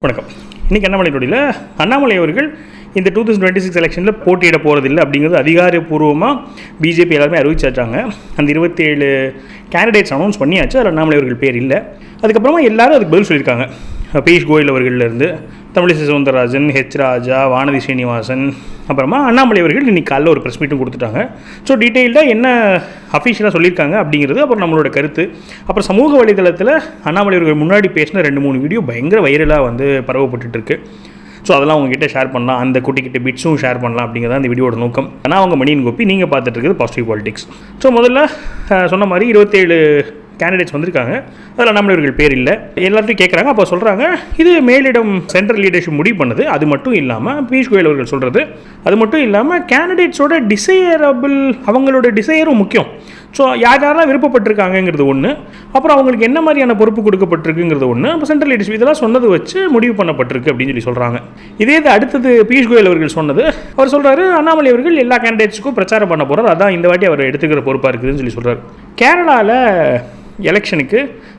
வணக்கம். இன்றைக்கி அண்ணாமலை நொடியில் அண்ணாமலை அவர்கள் இந்த 2026 எலெக்ஷனில் போட்டியிட போகிறதில்லை அப்படிங்கிறது அதிகாரப்பூர்வமாக பிஜேபி எல்லாருமே அறிவிச்சாச்சாங்க. அந்த 27 கேண்டிடேட்ஸ் அனௌன்ஸ் பண்ணியாச்சு. அதில் அண்ணாமலை அவர்கள் பேர் இல்லை. அதுக்கப்புறமா எல்லாரும் அதுக்கு பதில் சொல்லியிருக்காங்க. பியூஷ் கோயல் அவர்கள்லேருந்து தமிழிசை சவுந்தரராஜன், ஹெச் ராஜா, வானதி ஸ்ரீனிவாசன், அப்புறமா அண்ணாமலை அவர்கள் இன்றைக்கி காலைல ஒரு ப்ரெஸ் மீட்டும் கொடுத்துட்டாங்க. ஸோ டீட்டெயில்டாக என்ன அஃபிஷியலாக சொல்லியிருக்காங்க அப்படிங்கிறது, அப்புறம் நம்மளோட கருத்து, அப்புறம் சமூக வலைதளத்தில் அண்ணாமலை அவர்கள் முன்னாடி பேசின 2-3 வீடியோ பயங்கர வைரலாக வந்து பரவப்பட்டுருக்கு. ஸோ அதெல்லாம் உங்ககிட்ட ஷேர் பண்ணலாம், அந்த குட்டிக்கிட்ட பிட்ஸும் ஷேர் பண்ணலாம் அப்படிங்கிறத அந்த வீடியோட நோக்கம். ஆனால் அவங்க மணியின் கோப்பி, நீங்கள் பார்த்துட்டு இருக்குது பாசிட்டிவ் பாலிடிக்ஸ். ஸோ முதல்ல சொன்ன மாதிரி 27 கேண்டிடேட்ஸ் வந்திருக்காங்க. அதில் அண்ணாமலை பேர் இல்லை. எல்லாத்தையும் கேட்குறாங்க. அப்போ சொல்கிறாங்க, இது மேலிடம் சென்ட்ரல் லீடர்ஷிப் முடிவு பண்ணுது. அது மட்டும் இல்லாமல் பியூஷ் கோயல் அவர்கள் சொல்கிறது, அது மட்டும் இல்லாமல் கேண்டிடேட்ஸோட டிசையரபிள், அவங்களோட டிசையரும் முக்கியம். ஸோ யாரெல்லாம் விருப்பப்பட்டிருக்காங்கிறது ஒன்று, அப்புறம் அவங்களுக்கு என்ன மாதிரியான பொறுப்பு கொடுக்கப்பட்டிருக்குங்கிறது ஒன்று, அப்போ சென்ட்ரல் லீடர்ஷிப் இதெல்லாம் சொன்னது வச்சு முடிவு பண்ணப்பட்டிருக்கு அப்படின்னு சொல்கிறாங்க. இதே அடுத்தது பியூஷ் கோயல் அவர்கள் சொன்னது, அவர் சொல்கிறாரு அண்ணாமலை அவர்கள் எல்லா கேண்டிடேட்ஸுக்கும் பிரச்சாரம் பண்ண போகிறார், அதான் இந்த வாட்டி அவர் எடுத்துக்கிற பொறுப்பாக இருக்குதுன்னு சொல்கிறார். கேரளாவில் எலெக்ஷனுக்கு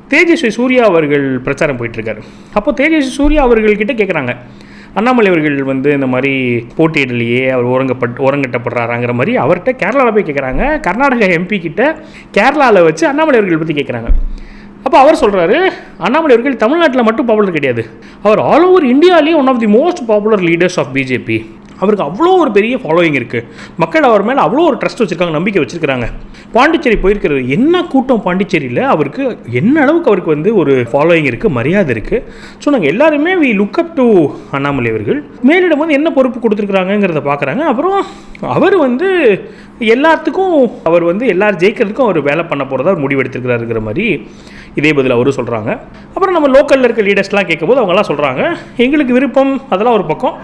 தேஜஸ்வி சூர்யா அவர்கள் பிரச்சாரம் போயிட்டுருக்காரு. அப்போது தேஜஸ்வி சூர்யா அவர்கள்கிட்ட கேட்குறாங்க, அண்ணாமலை அவர்கள் வந்து இந்த மாதிரி போட்டியிடலையே, அவர் ஓரங்கட்டப்படுறாங்கிற மாதிரி அவர்கிட்ட கேரளாவில் போய் கேட்குறாங்க. கர்நாடகா எம்பி கிட்ட கேரளாவில் வச்சு அண்ணாமலை அவர்கள் பற்றி கேட்குறாங்க. அப்போ அவர் சொல்கிறாரு, அண்ணாமலை அவர்கள் தமிழ்நாட்டில் மட்டும் பாப்புலர் கிடையாது, அவர் ஆல் ஓவர் இந்தியாவிலேயே one of the most popular leaders of BJP. அவருக்கு அவ்வளோ ஒரு பெரிய ஃபாலோயிங் இருக்குது. மக்கள் அவர் மேலே அவ்வளோ ஒரு ட்ரஸ்ட் வச்சுருக்காங்க, நம்பிக்கை வச்சுருக்காங்க. பாண்டிச்சேரி போயிருக்கிறது, என்ன கூட்டம் பாண்டிச்சேரியில், அவருக்கு என்ன அளவுக்கு அவருக்கு வந்து ஒரு ஃபாலோயிங் இருக்குது, மரியாதை இருக்குது. ஸோ நாங்கள் எல்லாருமே we look up to Annamalai அவர்கள். மேலிடம் வந்து என்ன பொறுப்பு கொடுத்துருக்குறாங்கிறத பார்க்குறாங்க. அப்புறம் அவர் வந்து எல்லாத்துக்கும், அவர் வந்து எல்லாரும் ஜெயிக்கிறதுக்கும் அவர் வேலை பண்ண போகிறதா அவர் முடிவு எடுத்துருக்கிறாருங்கிற மாதிரி இதே பதில் அவரும் சொல்கிறாங்க. அப்புறம் நம்ம லோக்கலில் இருக்க லீடர்ஸ்லாம் கேட்கும்போது அவங்கெல்லாம் சொல்கிறாங்க, எங்களுக்கு விருப்பம் அதெல்லாம் ஒரு பக்கம்,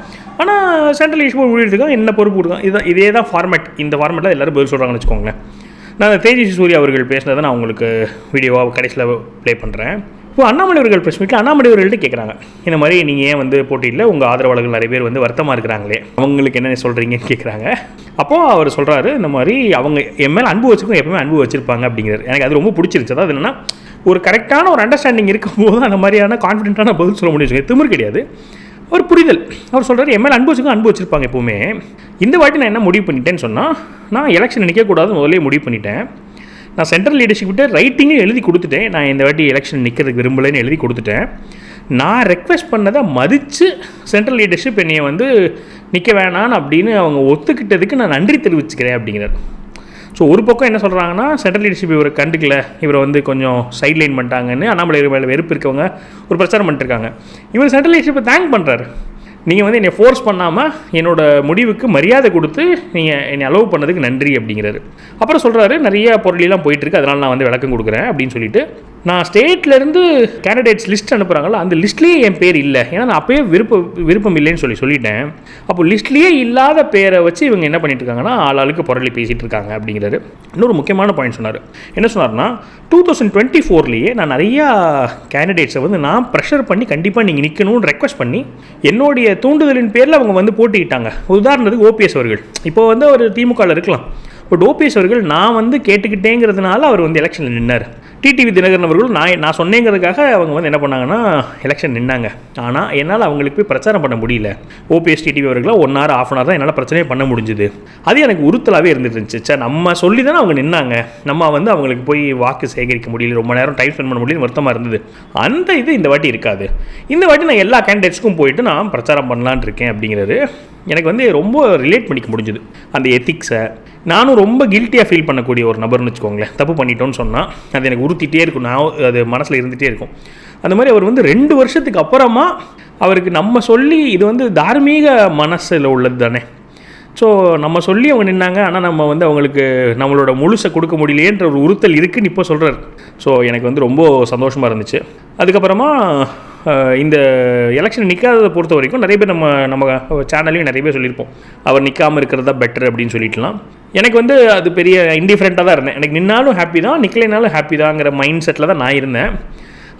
ஆனால் சென்ட்ரல் இஷ்யூ முடிவெடுத்துக்காங்க, என்ன பொறுப்பு கொடுக்காங்க. இதே தான் ஃபார்மேட். இந்த ஃபார்மேட்டில் எல்லோரும் பதில் சொல்கிறாங்கன்னு வச்சுக்கோங்களேன். நான் தேஜஸ்வி சூர்யா அவர்கள் பேசினதை நான் உங்களுக்கு வீடியோவாக கடைசியில் ப்ளே பண்ணுறேன். இப்போ அண்ணாமலை அவர்கள் ப்ரெஸ் மீட்டில் அண்ணாமலை அவர்கள்ட்ட கேட்குறாங்க, இந்த மாதிரி நீங்கள் ஏன் வந்து போட்டியில் உங்கள் ஆதரவாளர்கள் நிறைய பேர் வந்து வருத்தமாக இருக்கிறாங்களே, அவங்களுக்கு என்ன சொல்கிறீங்கன்னு கேட்குறாங்க. அப்போது அவர் சொல்கிறாரு, இந்த மாதிரி அவங்க என் மேலே அன்பு வச்சுக்கும், எப்பவுமே அன்பு வச்சுருப்பாங்க அப்படிங்கிறார். எனக்கு அது ரொம்ப பிடிச்சிருச்சு. அதாவது என்னென்னா, ஒரு கரெக்டான ஒரு அண்டர்ஸ்டாண்டிங் இருக்கும்போது அந்த மாதிரியான கான்ஃபிடென்ட்டான பதில் சொல்ல முடியும். திமிர் கிடையாது, ஒரு புரிதல். அவர் சொல்கிறார், என் மேலே அன்பு வச்சுக்கும், அன்பு வச்சுருப்பாங்க எப்போவுமே. இந்த வாட்டி நான் என்ன முடிவு பண்ணிட்டேன்னு சொன்னால், நான் எலெக்ஷன் நிற்கக்கூடாது முதலே முடிவு பண்ணிட்டேன். நான் சென்ட்ரல் லீடர்ஷிப்கிட்ட ரைட்டிங்கும் எழுதி கொடுத்துட்டேன், நான் இந்த வாட்டி எலெக்ஷன் நிற்கிறதுக்கு விரும்பலைன்னு எழுதி கொடுத்துட்டேன். நான் ரெக்வெஸ்ட் பண்ணதை மதித்து சென்ட்ரல் லீடர்ஷிப் என்னையை வந்து நிற்க வேணான்னு அப்படின்னு அவங்க ஒத்துக்கிட்டதுக்கு நான் நன்றி தெரிவிச்சுக்கிறேன் அப்படிங்கிறார். ஸோ ஒரு பக்கம் என்ன சொல்கிறாங்கன்னா, சென்ட்ரல் லீடர்ஷிப் இவரை கண்டுக்கல, இவரை வந்து கொஞ்சம் சைட்லைன் பண்ணிட்டாங்கன்னு அண்ணாமலை மேலே வெறுப்பு இருக்கவங்க ஒரு பிரச்சாரம் பண்ணிட்டுருக்காங்க. இவர் சென்ட்ரல் லீடர்ஷிப்பை தேங்க் பண்ணுறாரு. நீங்கள் வந்து என்னை ஃபோர்ஸ் பண்ணாமல் என்னோடய முடிவுக்கு மரியாதை கொடுத்து நீங்கள் என்னை அலோவ் பண்ணதுக்கு நன்றி அப்படிங்கிறாரு. அப்புறம் சொல்கிறாரு, நிறைய பொருளெல்லாம் போயிட்டுருக்கு, அதனால் நான் வந்து விளக்கம் கொடுக்குறேன் அப்படின்னு சொல்லிட்டு, நான் ஸ்டேட்லேருந்து கேண்டிடேட்ஸ் லிஸ்ட் அனுப்புகிறாங்களோ அந்த லிஸ்ட்லேயே என் பேர் இல்லை, ஏன்னா நான் அப்போயே விருப்பம் இல்லைன்னு சொல்லிட்டேன். அப்போ லிஸ்ட்லேயே இல்லாத பேரை வச்சு இவங்க என்ன பண்ணிட்டு இருக்காங்கன்னா, ஆளுக்கு பொருளை பேசிகிட்டு இருக்காங்க அப்படிங்கிறாரு. இன்னொரு முக்கியமான பாயிண்ட் சொன்னார். என்ன சொன்னார்னா, 2024 நான் நிறையா கேண்டிடேட்ஸை வந்து நான் ப்ரெஷர் பண்ணி கண்டிப்பாக நீங்கள் நிற்கணும்னு ரெக்வஸ்ட் பண்ணி என்னுடைய தூண்டுதலின் பேரில் அவங்க வந்து போட்டிக்கிட்டாங்க. உதாரணத்துக்கு ஓபிஎஸ் அவர்கள் இப்போ வந்து அவர் திமுகவில் இருக்கலாம், பட் ஓபிஎஸ் அவர்கள் நான் வந்து கேட்டுக்கிட்டேங்கிறதுனால அவர் வந்து எலெக்ஷனில் நின்னார். டிடிவி தினகரன் அவர்கள் நான் சொன்னேங்கிறதுக்காக அவங்க வந்து என்ன பண்ணாங்கன்னா எலெக்ஷன் நின்னாங்க. ஆனால் என்னால் அவங்களுக்கு போய் பிரச்சாரம் பண்ண முடியல. ஓபிஎஸ் டிடிவி அவர்களாக 1 hour 1/2 hour தான் என்னால் பிரச்சனையே பண்ண முடிஞ்சுது. அது எனக்கு உறுத்தலாகவே இருந்துட்டு இருந்துச்சு. சார், நம்ம சொல்லி தானே அவங்க நின்னாங்க, நம்ம வந்து அவங்களுக்கு போய் வாக்கு சேகரிக்க முடியல, ரொம்ப நேரம் டைம் ஸ்பெண்ட் பண்ண முடியல, வருத்தமாக இருந்தது. அந்த இது இந்த வாட்டி இருக்காது. இந்த வாட்டி நான் எல்லா கேண்டிடேட்ஸ்க்கும் போயிட்டு நான் பிரச்சாரம் பண்ணலான் இருக்கேன் அப்படிங்கிறது எனக்கு வந்து ரொம்ப ரிலேட் பண்ணிக்க முடிஞ்சுது. அந்த எத்திக்ஸை நானும் ரொம்ப கில்ட்டியாக ஃபீல் பண்ணக்கூடிய ஒரு நபர்னு வச்சுக்கோங்களேன். தப்பு பண்ணிட்டோன்னு சொன்னால் அது எனக்கு உறுத்திட்டே இருக்கும், நான் அது மனசில் இருந்துகிட்டே இருக்கும். அந்த மாதிரி அவர் வந்து 2 வருஷத்துக்கு அப்புறமா அவருக்கு நம்ம சொல்லி, இது வந்து தார்மீக மனசில் உள்ளது தானே. ஸோ நம்ம சொல்லி அவங்க நின்னாங்க, ஆனால் நம்ம வந்து அவங்களுக்கு நம்மளோட முழுசை கொடுக்க முடியலையேன்ற ஒரு உறுத்தல் இருக்குதுன்னு இப்போ சொல்கிறார். ஸோ எனக்கு வந்து ரொம்ப சந்தோஷமாக இருந்துச்சு. அதுக்கப்புறமா இந்த எலெக்ஷன் நிற்காததை பொறுத்த வரைக்கும் நிறைய பேர் நம்ம சேனல்லையும் நிறைய பேர் சொல்லியிருப்போம், அவர் நிற்காமல் இருக்கிறதா பெட்டர் அப்படின்னு சொல்லிட்டுலாம். எனக்கு வந்து அது பெரிய இன்டிஃபரெண்ட்டாக தான் இருந்தேன். எனக்கு நின்னாலும் ஹாப்பி தான், நிற்கலைனாலும் ஹாப்பி தாங்கிற மைண்ட் செட்டில் தான் நான் இருந்தேன்.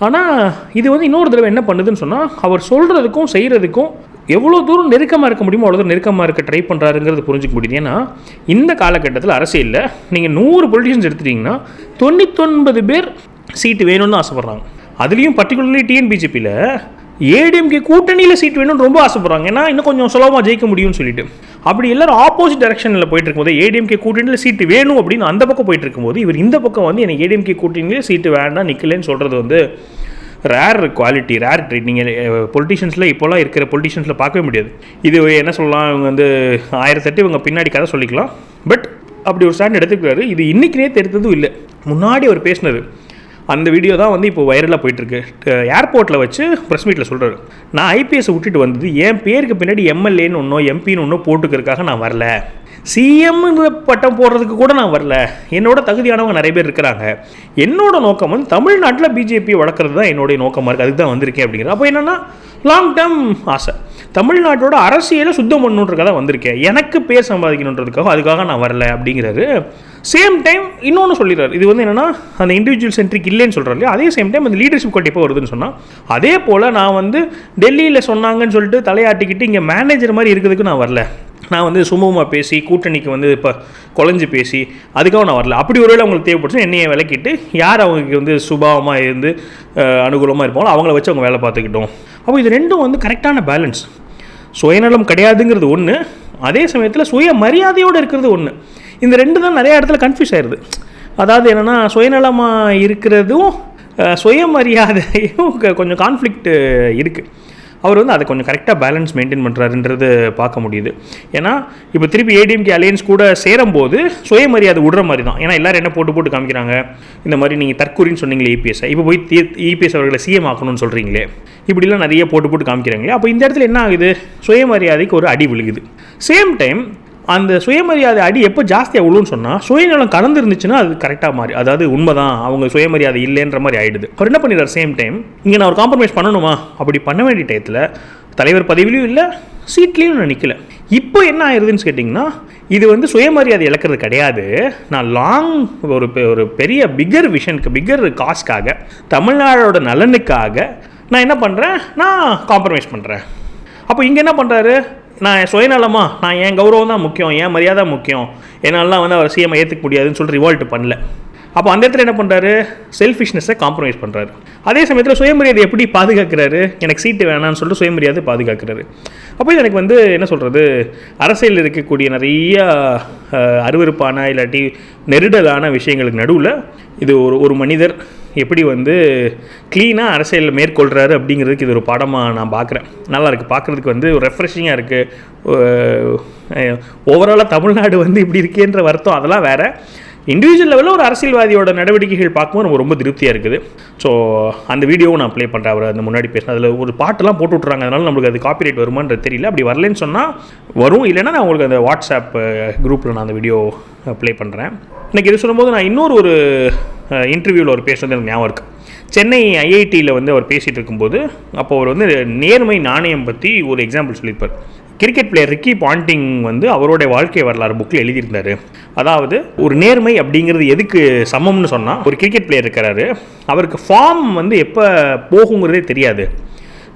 ஆனால் இது வந்து இன்னொரு தடவை என்ன பண்ணுதுன்னு சொன்னால், அவர் சொல்கிறதுக்கும் செய்கிறதுக்கும் எவ்வளோ தூரம் நெருக்கமாக இருக்க முடியுமோ அவ்வளோ தூரம் நெருக்கமாக இருக்க ட்ரை பண்ணுறாருங்கிறது புரிஞ்சிக்க முடியுது. ஏன்னா இந்த காலகட்டத்தில் அரசியலில் நீங்கள் 100 பொலிட்டிஷியன்ஸ் எடுத்துட்டிங்கன்னா 99 பேர் சீட்டு வேணும்னு ஆசைப்பட்றாங்க. அதுலேயும் பர்டிகுலர்லி டிஎன்பிஜேபியில் ஏடிஎம்கே கூட்டணியில் சீட் வேணும்னு ரொம்ப ஆசைப்படுறாங்க. ஏன்னா இன்னும் கொஞ்சம் சுலபமாக ஜெயிக்க முடியும்னு சொல்லிட்டு. அப்படி எல்லாரும் ஆப்போசிட் டைரக்ஷனில் போயிட்டு இருக்கும்போது ஏடிஎம்கே கூட்டணியில் சீட்டு வேணும் அப்படின்னு அந்த பக்கம் போயிட்டு இருக்கும்போது இவர் இந்த பக்கம் வந்து எனக்கு ஏடிஎம்கே கூட்டணியில் சீட்டு வேண்டாம் நிற்கலன்னு சொல்கிறது வந்து ரேர் குவாலிட்டி, ரேர் ட்ரீட். நீங்கள் பொலிட்டிஷியன்ஸில் இப்போலாம் இருக்கிற பொலிட்டிஷியன்ஸில் பார்க்கவே முடியாது. இது என்ன சொல்லலாம், இவங்க வந்து 1008 இவங்க பின்னாடி கதை சொல்லிக்கலாம். பட் அப்படி ஒரு ஸ்டாண்ட் எடுத்துக்கிறாரு. இது இன்றைக்கினே தெரிந்ததும் இல்லை, முன்னாடி அவர் பேசினது. அந்த வீடியோ தான் வந்து இப்போ வைரலாக போயிட்டுருக்கு. ஏர்போர்ட்டில் வச்சு ப்ரெஸ் மீட்டில் சொல்கிறாரு, நான் ஐபிஎஸ் விட்டுட்டு வந்தது என் பேருக்கு பின்னாடி எம்எல்ஏன்னு ஒன்றோ எம்பின்னு ஒன்றோ போட்டுக்கிறதுக்காக நான் வரல, சிஎம் பட்டம் போடுறதுக்கு கூட நான் வரல, என்னோட தகுதியானவங்க நிறைய பேர் இருக்கிறாங்க, என்னோட நோக்கம் வந்து தமிழ்நாட்டில் பிஜேபி வளர்க்குறது தான் என்னுடைய நோக்கமாக இருக்குது, அதுக்கு தான் வந்திருக்கேன் அப்படிங்கிறது. அப்போ என்னென்னா லாங் டேர்ம் ஆசை, தமிழ்நாட்டோட அரசியலை சுத்தம் பண்ணணுன்றதுக்காக வந்திருக்கேன், எனக்கு பேர் சம்பாதிக்கணுன்றதுக்காக அதுக்காக நான் வரல அப்படிங்கிறாரு. சேம் டைம் இன்னொன்று சொல்லிடுறாரு, இது வந்து என்னென்னா அந்த இண்டிவிஜுவல் சென்ட்ரிக் இல்லைன்னு சொல்கிறாரு இல்லையா, அதே சேம் டைம் அந்த லீடர்ஷிப் குவாலிட்டி எப்போ வருதுன்னு சொன்னால், அதே போல் நான் வந்து டெல்லியில் சொன்னாங்கன்னு சொல்லிட்டு தலையாட்டிக்கிட்டு இங்கே மேனேஜர் மாதிரி இருக்கிறதுக்கு நான் வரல, நான் வந்து சுமூகமாக பேசி கூட்டணிக்கு வந்து இப்போ குழஞ்சி பேசி அதுக்காக நான் வரல. அப்படி ஒருவேளை அவங்களுக்கு தேவைப்படுச்சு என்னையை விளக்கிட்டு யார் அவங்களுக்கு வந்து சுபாவமாக இருந்து அனுகூலமாக இருப்பாங்களோ அவங்கள வச்சு அவங்க வேலை பார்த்துக்கிட்டோம். அப்போ இது ரெண்டும் வந்து கரெக்டான பேலன்ஸ். சுயநலம் கிடையாதுங்கிறது ஒன்று, அதே சமயத்தில் சுய மரியாதையோடு இருக்கிறது ஒன்று. இந்த ரெண்டு தான் நிறைய இடத்துல கன்ஃபியூஸ் ஆயிடுது. அதாவது என்னென்னா சுயநலமாக இருக்கிறதும் சுயமரியாதையும் கொஞ்சம் கான்ஃப்ளிக்ட் இருக்குது. அவர் வந்து அதை கொஞ்சம் கரெக்டாக பேலன்ஸ் மெயின்டைன் பண்ணுறாருன்றது பார்க்க முடியுது. ஏன்னா இப்போ திருப்பி ஏடிஎம்கே அலையன்ஸ் கூட சேரும்போது சுயமரியாதை விடுற மாதிரி தான். ஏன்னா எல்லோரும் என்ன போட்டு காமிக்கிறாங்க, இந்த மாதிரி நீங்கள் தற்கூரின்னு சொன்னீங்களே இபிஎஸ்ஐ, இப்போ போய் இபிஎஸ் அவர்களை சிஎம் ஆக்கணும்னு சொல்கிறீங்களே, இப்படிலாம் நிறைய போட்டு காமிக்கிறாங்களே. அப்போ இந்த இடத்துல என்ன ஆகுது, சுயமரியாதைக்கு ஒரு அடி விழுகுது. சேம் டைம் அந்த சுயமரியாதை அடி எப்போ ஜாஸ்தியாக விழுன்னு சொன்னால் சுயநலம் கலந்து இருந்துச்சுன்னா அது கரெக்டாக மாறி, அதாவது உண்மைதான் அவங்க சுயமரியாதை இல்லைன்ற மாதிரி ஆகிடுது. அவர் என்ன பண்ணிடுறார், சேம் டைம் இங்கே நான் ஒரு காம்ப்ரமைஸ் பண்ணணுமா, அப்படி பண்ண வேண்டிய டயத்தில் தலைவர் பதவியிலையும் இல்லை சீட்லேயும் நான் நிற்கலை. இப்போ என்ன ஆயிடுதுன்னு கேட்டிங்கன்னா, இது வந்து சுயமரியாதை இழக்கிறது கிடையாது, நான் ஒரு பெரிய பிக்கர் விஷனுக்கு பிக்கர் காஸ்க்காக தமிழ்நாடோட நலனுக்காக நான் என்ன பண்ணுறேன், நான் காம்ப்ரமைஸ் பண்ணுறேன். அப்போ இங்கே என்ன பண்ணுறாரு, நான் சுயநலமாக நான் என் கௌரவம் தான் முக்கியம், என் மரியாதை முக்கியம், என்னாலாம் வந்து அவர் சிஎம் ஏற்றுக்க முடியாதுன்னு சொல்லி ரிவால்ட் பண்ணல. அப்போ அந்த இடத்துல என்ன பண்ணுறாரு, செல்ஃபிஷ்னஸை காம்ப்ரமைஸ் பண்ணுறாரு. அதே சமயத்தில் சுயமரியாதை எப்படி பாதுகாக்கிறாரு, எனக்கு சீட்டு வேணான்னு சொல்லிட்டு சுயமரியாதை பாதுகாக்கிறாரு. அப்போ இது எனக்கு வந்து என்ன சொல்கிறது, அரசியலில் இருக்கக்கூடிய நிறைய அருவருப்பான இல்லாட்டி நெருடலான விஷயங்களுக்கு நடுவில் இது ஒரு மனிதர் எப்படி வந்து க்ளீனாக அரசியல் மேற்கொள்கிறாரு அப்படிங்கிறதுக்கு இது ஒரு பாடமாக நான் பார்க்குறேன். நல்லா இருக்குது பார்க்குறதுக்கு, வந்து ஒரு ரெஃப்ரெஷிங்காக இருக்குது. ஓவராலாக தமிழ்நாடு வந்து இப்படி இருக்கேன்ற வருத்தம் அதெல்லாம் வேறு. இண்டிவிஜுவல் லெவலில் ஒரு அரசியல்வாதியோட நடவடிக்கைகள் பார்க்கும்போது நம்ம ரொம்ப திருப்தியாக இருக்குது. ஸோ அந்த வீடியோவும் நான் ப்ளே பண்ணுறேன். அவர் அந்த முன்னாடி பேசினேன், அதில் ஒரு பாட்டெல்லாம் போட்டு விட்றாங்க, அதனால் நம்மளுக்கு அது காப்பிரைட் வருமானது தெரியல. அப்படி வரலன்னு சொன்னால் வரும், இல்லைன்னா நான் உங்களுக்கு அந்த வாட்ஸ்அப் குரூப்பில் நான் அந்த வீடியோ ப்ளே பண்ணுறேன். இன்றைக்கி இது சொல்லும்போது நான் இன்னொரு இன்டர்வியூவில் அவர் பேசுகிறது எனக்கு ஞாபகம் இருக்குது. சென்னை ஐஐடியில் வந்து அவர் பேசிகிட்டு இருக்கும்போது அப்போ அவர் வந்து நேர்மை நாணயம் பற்றி ஒரு எக்ஸாம்பிள் சொல்லியிருப்பார். கிரிக்கெட் பிளேயர் ரிக்கி பாண்டிங் வந்து அவருடைய வாழ்க்கை வரலாறு புக்கில் எழுதியிருந்தார். அதாவது ஒரு நேர்மை அப்படிங்கிறது எதுக்கு சமம்னு சொன்னால், ஒரு கிரிக்கெட் பிளேயர் இருக்கிறாரு, அவருக்கு ஃபார்ம் வந்து எப்போ போகுங்கிறதே தெரியாது,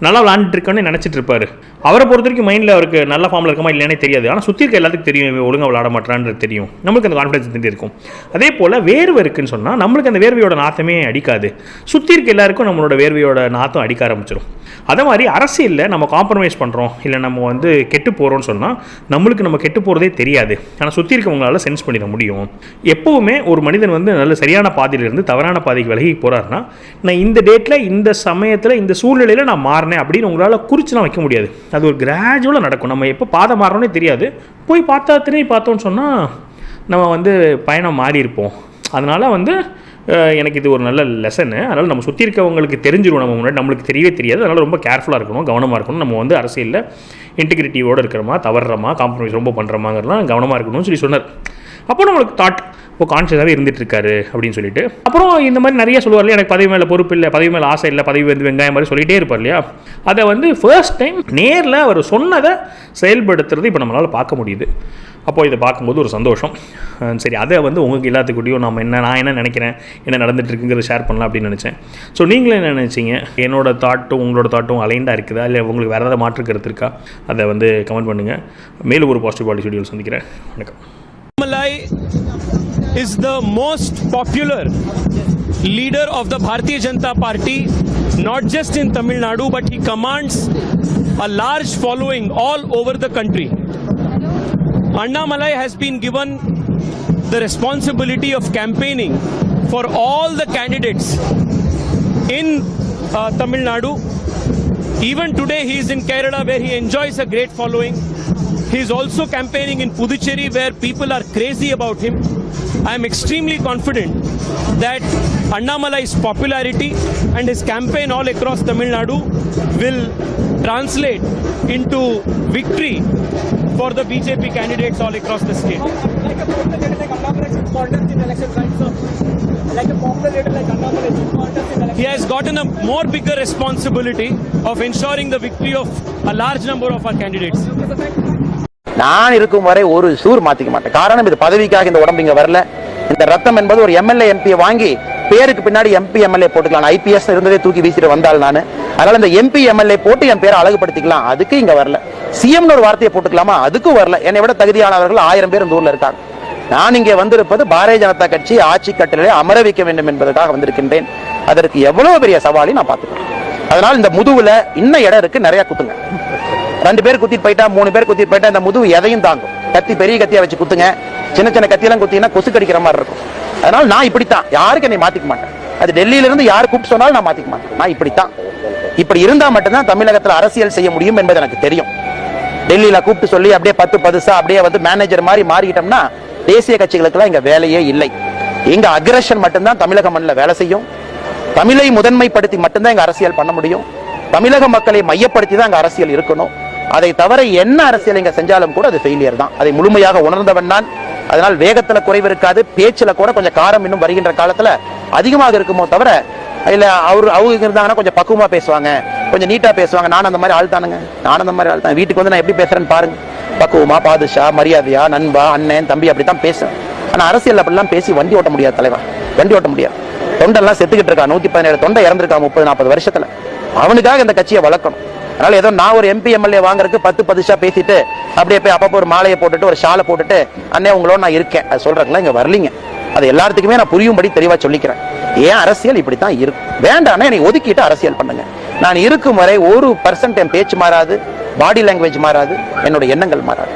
நல்லா விளாண்டுருக்கான்னு நினச்சிட்டு இருப்பார். அவரை பொறுத்த வரைக்கும் மைண்டில் அவருக்கு நல்ல ஃபார்மில் இருக்கமா இல்லைன்னே தெரியாது. ஆனால் சுற்றி இருக்க எல்லாத்துக்கும் தெரியும் ஒழுங்காக விளாட மாட்டான்றது தெரியும். நம்மளுக்கு அந்த கான்ஃபிடன்ஸ் தெரிஞ்சு இருக்கும். அதே போல் வேர்வை இருக்குன்னு சொன்னால் நம்மளுக்கு அந்த வேர்வையோட நாற்றமே அடிக்காது, சுற்றி இருக்க எல்லாருக்கும் நம்மளோட வேர்வையோட நாற்றம் அடிக்க ஆரம்பிச்சிடும். அதே மாதிரி அரசியலில் நம்ம காம்ப்ரமைஸ் பண்ணுறோம் இல்லை நம்ம வந்து கெட்டு போகிறோன்னு சொன்னால் நம்மளுக்கு நம்ம கெட்டு போகிறதே தெரியாது, ஆனால் சுற்றி இருக்கவங்களால சென்ஸ் பண்ணிட முடியும். எப்போவுமே ஒரு மனிதன் வந்து நல்ல சரியான பாதையிலிருந்து தவறான பாதைக்கு விலகி போகிறாருன்னா, நான் இந்த டேட்டில் இந்த சமயத்தில் இந்த சூழ்நிலையில் நான் மாறினேன் அப்படின்னு உங்களால் குறிச்சுலாம் வைக்க முடியாது. அது ஒரு கிராஜுவலாக நடக்கும். நம்ம எப்போ பாதை மாறணும்னே தெரியாது, போய் திரும்பி பார்த்தோன்னு சொன்னால் நம்ம வந்து பயணம் மாறி இருப்போம். அதனால் வந்து எனக்கு இது ஒரு நல்ல லெசனு. அதனால் நம்ம சுற்றி இருக்கவங்களுக்கு தெரிஞ்சிடும், நம்ம முன்னாடி நம்மளுக்கு தெரியவே தெரியாது. அதனால் ரொம்ப கேர்ஃபுல்லாக இருக்கணும், கவனமாக இருக்கணும். நம்ம வந்து அரசியலில் இன்டெகிரிட்டியோடு இருக்கிறோமா, தவறுறோமா, காம்ப்ரமைஸ் ரொம்ப பண்ணுறோமாங்கிறலாம் கவனமாக இருக்கணும்னு சொல்லி சொன்னார். அப்போ நம்மளுக்கு தாட் இப்போ கான்ஷியஸாகவே இருந்துட்டு இருக்காரு அப்படின்னு சொல்லிட்டு, அப்புறம் இந்த மாதிரி நிறைய சொல்லுவார் இல்லையா, எனக்கு பதவி மேலே பொறுப்பு இல்லை, பதவி மேலே ஆசை இல்லை, பதவி வந்து வெங்காயம் மாதிரி சொல்லிகிட்டே இருப்பார் இல்லையா. அதை வந்து ஃபர்ஸ்ட் டைம் நேரில் அவர் சொன்னதை செயல்படுத்துறது இப்போ நம்மளால் பார்க்க முடியுது. அப்போது இதை பார்க்கும்போது ஒரு சந்தோஷம். சரி, அதை வந்து உங்களுக்கு எல்லாத்துக்கூடையும் நான் என்ன நினைக்கிறேன், என்ன நடந்துகிட்ருக்குங்கிறத ஷேர் பண்ணலாம் அப்படின்னு நினச்சேன். ஸோ நீங்களும் என்ன நினச்சிங்க, என்னோடய தாட்டும் உங்களோட தாட்டும் அலைண்டாக இருக்குதா, இல்லை உங்களுக்கு வேறு ஏதாவது மாற்று கருத்து இருக்கா, அதை வந்து கமெண்ட் பண்ணுங்கள். மேலும் ஒரு பாசிட்டிவ் பாலிசி வீடியோவில் சந்திக்கிறேன். வணக்கம். Malai is the most popular leader of the Bharatiya Janata Party not just in Tamil Nadu, but he commands a large following all over the country. Annamalai has been given the responsibility of campaigning for all the candidates in Tamil Nadu. Even today he is in Kerala, where he enjoys a great following. He is also campaigning in Puducherry, where people are crazy about him. I am extremely confident that Annamalai's popularity and his campaign all across Tamil Nadu will translate into victory for the BJP candidates all across the state. Like a popular leader like Annamalai should contest in elections, right, sir? Like a popular leader like Annamalai should contest in elections. He has gotten a more bigger responsibility of ensuring the victory of a large number of our candidates. நான் இருக்கும் வரை ஒரு சூர் மாத்திக்க மாட்டேன். காரணம் இது பதவிக்காக இந்த உடம்பு இங்க வரல. இந்த ரத்தம் என்பது ஒரு எம்எல்ஏ எம்பியை வாங்கி பேருக்கு பின்னாடி எம்பி எம்எல்ஏ போட்டுக்கலாம். ஐபிஎஸ் இருந்ததே தூக்கி வீசிட்டு வந்தால் நான், அதனால இந்த எம்பி எம்எல்ஏ போட்டு என் பேரை அழகுபடுத்திக்கலாம், அதுக்கு இங்க வரல. சிஎம்னு ஒரு வார்த்தையை போட்டுக்கலாமா, அதுக்கும் வரல. என்னை விட தகுதியானவர்கள் 1000 பேர் இந்த ஊர்ல இருக்காங்க. நான் இங்கே வந்திருப்பது பாரதிய ஜனதா கட்சி ஆட்சி கட்டளை அமர வைக்க வேண்டும் என்பதற்காக வந்திருக்கின்றேன். அதற்கு எவ்வளவு பெரிய சவாலை நான் பார்த்துக்கிறேன். அதனால இந்த முதுகுல இன்னும் இடம் இருக்கு, நிறைய குத்துங்க. 2 பேர் குத்திட்டு போயிட்டா, 3 பேர் குத்திட்டு போயிட்டா இந்த முதுகு எதையும் தாங்கும். கத்தி பெரிய கத்தியா வச்சு குத்துங்க, சின்ன சின்ன கத்தியெல்லாம் குத்திங்கன்னா கொசு கடிக்கிற மாதிரி இருக்கும். அதனால நான் இப்படித்தான், யாருக்கு என்னை மாத்திக்க மாட்டேன். அது டெல்லியில இருந்து யார் கூப்பிட்டு சொன்னாலும் நான் மாத்திக்க மாட்டேன். நான் இப்படித்தான். இப்படி இருந்தா மட்டும்தான் தமிழகத்தில் அரசியல் செய்ய முடியும் என்பது எனக்கு தெரியும். டெல்லியில கூப்பிட்டு சொல்லி அப்படியே 10 பதுசா அப்படியே வந்து மேனேஜர் மாதிரி மாறிக்கிட்டோம்னா தேசிய கட்சிகளுக்கெல்லாம் இங்க வேலையே இல்லை. இங்க அக்ரஷன் மட்டும்தான் தமிழக மண்ணில் வேலை செய்யும். தமிழை முதன்மைப்படுத்தி மட்டும்தான் இங்க அரசியல் பண்ண முடியும். தமிழக மக்களை மையப்படுத்தி தான் அங்க அரசியல் இருக்கணும். அதை தவிர என்ன அரசியல் இங்க செஞ்சாலும் கூட அது ஃபெயிலியர் தான். அதை முழுமையாக உணர்ந்தவன் நான். அதனால் வேகத்துல குறைவு இருக்காது, பேச்சுல கூட கொஞ்சம் காரம் இன்னும் வருகின்ற காலத்துல அதிகமாக இருக்குமோ தவிர, இல்ல அவங்க இருந்தாங்கன்னா கொஞ்சம் பக்குவமா பேசுவாங்க, கொஞ்சம் நீட்டா பேசுவாங்க. நான் அந்த மாதிரி ஆள் தானுங்க. நான் அந்த மாதிரி ஆள் தான். வீட்டுக்கு வந்து நான் எப்படி பேசுறேன்னு பாருங்க. பக்குவமா, பாதுஷா, மரியாதையா, நண்பா, அண்ணன், தம்பி அப்படித்தான் பேசுவேன். ஆனா அரசியல் அப்படிலாம் பேசி வண்டி ஓட்ட முடியாது தலைவா, வண்டி ஓட்ட முடியாது. தொண்டெல்லாம் செத்துக்கிட்டு இருக்கா, 117 தொண்டை இறந்திருக்கா 30-40 வருஷத்துல. அவனுக்காக இந்த கட்சியை வளர்க்கணும். அதனால ஏதோ நான் ஒரு எம்பி எம்எல்ஏ வாங்குறதுக்கு 10 பதுஷா பேசிட்டு அப்படியே போய் அப்பப்போ ஒரு மாலையை போட்டுட்டு ஒரு ஷாலை போட்டுட்டு அண்ணே உங்களோட நான் இருக்கேன் அது சொல்றதுலாம் இங்க வரலீங்க. அது எல்லாத்துக்குமே நான் புரியும்படி தெளிவா சொல்லிக்கிறேன். ஏன் அரசியல் இப்படித்தான் இருக்கும். வேண்டாம் என்னை ஒதுக்கிட்டு அரசியல் பண்ணுங்க. நான் இருக்கும் வரை 1% என் பேச்சு மாறாது, பாடி லாங்குவேஜ் மாறாது, என்னோட எண்ணங்கள் மாறாது.